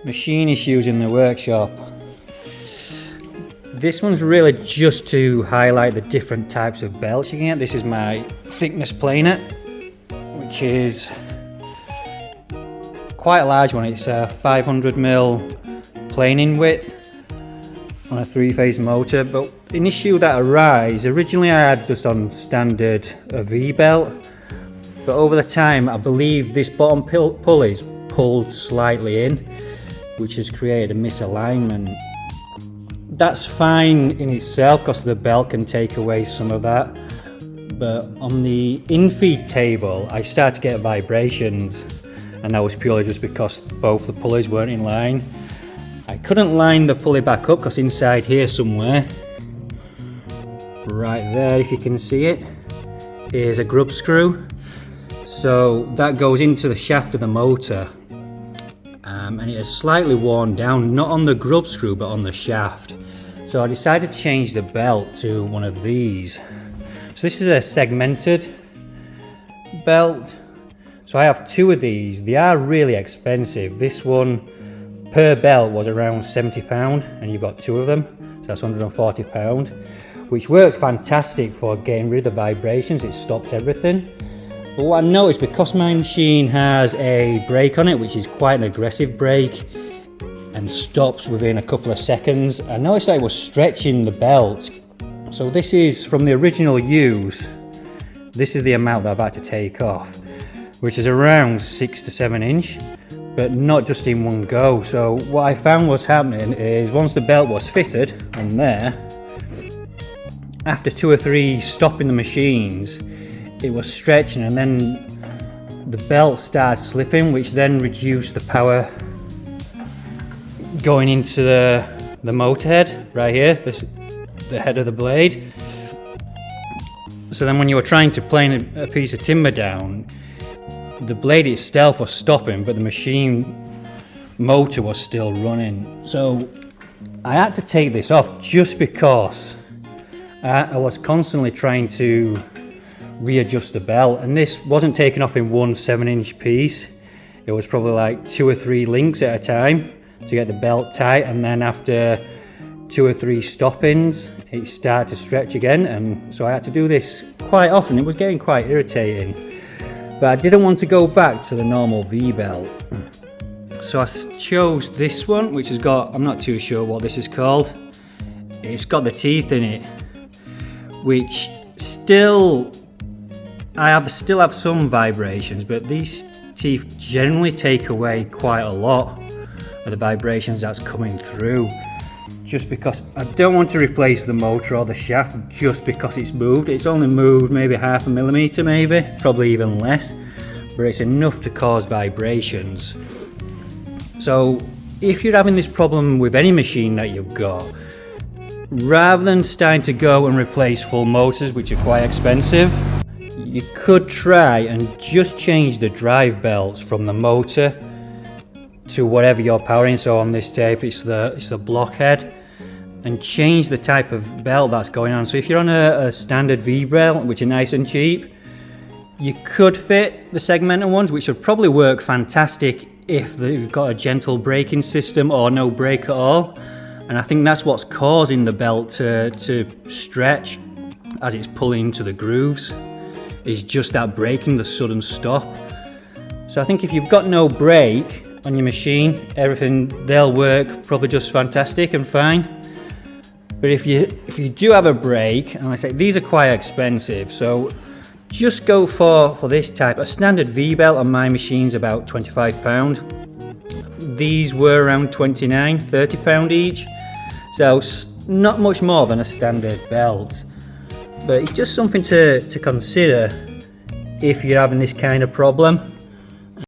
Machine issues in the workshop. This one's really just to highlight the different types of belts you can get. This is my thickness planer, which is quite a large one. It's a 500mm planing width on a 3-phase motor. But an issue that arose, originally I had just on standard a V belt, but over the time I believe this bottom pulley's pulled slightly in, which has created a misalignment. That's fine in itself because the belt can take away some of that, but on the infeed table I started to get vibrations, and that was purely just because both the pulleys weren't in line. I couldn't line the pulley back up because inside here somewhere, right there if you can see it, is a grub screw. So that goes into the shaft of the motor, and it has slightly worn down, not on the grub screw but on the shaft. So I decided to change the belt to one of these. So this is a segmented belt. So I have 2 of these. They are really expensive. This one per belt was around £70, and you've got 2 of them, so that's £140, which works fantastic for getting rid of the vibrations. It stopped everything. But what I noticed, because my machine has a brake on it, which is quite an aggressive brake and stops within a couple of seconds, I noticed that it was stretching the belt. So this is from the original use, this is the amount that I've had to take off, which is around 6 to 7 inch, but not just in one go. So what I found was happening is, once the belt was fitted on there, after 2 or 3 stopping the machines, it was stretching, and then the belt started slipping, which then reduced the power going into the motor head right here, the head of the blade. So then when you were trying to plane a piece of timber down, the blade itself was stopping, but the machine motor was still running. So I had to take this off just because I was constantly trying to readjust the belt, and this wasn't taken off in one 7-inch piece. It was probably like 2 or 3 links at a time to get the belt tight, and then after 2 or 3 stoppings it started to stretch again, and so I had to do this quite often. It was getting quite irritating, but I didn't want to go back to the normal V belt, so I chose this one, which has got, I'm not too sure what this is called, it's got the teeth in it, which still still have some vibrations, but these teeth generally take away quite a lot of the vibrations that's coming through, just because I don't want to replace the motor or the shaft just because it's moved. It's only moved maybe 0.5 millimeter, maybe, probably even less, but it's enough to cause vibrations. So if you're having this problem with any machine that you've got, rather than starting to go and replace full motors, which are quite expensive, you could try and just change the drive belts from the motor to whatever you're powering. So on this tape it's the blockhead, and change the type of belt that's going on. So if you're on a standard V belt, which are nice and cheap, you could fit the segmented ones, which would probably work fantastic if you've got a gentle braking system or no brake at all. And I think that's what's causing the belt to stretch as it's pulling into the grooves, is just that braking, the sudden stop. So I think if you've got no brake on your machine, they'll work probably just fantastic and fine. But if you do have a brake, and like I say, these are quite expensive, so just go for this type. A standard V belt on my machine's about £25. These were around £29, £30 each, so not much more than a standard belt. But it's just something to consider if you're having this kind of problem.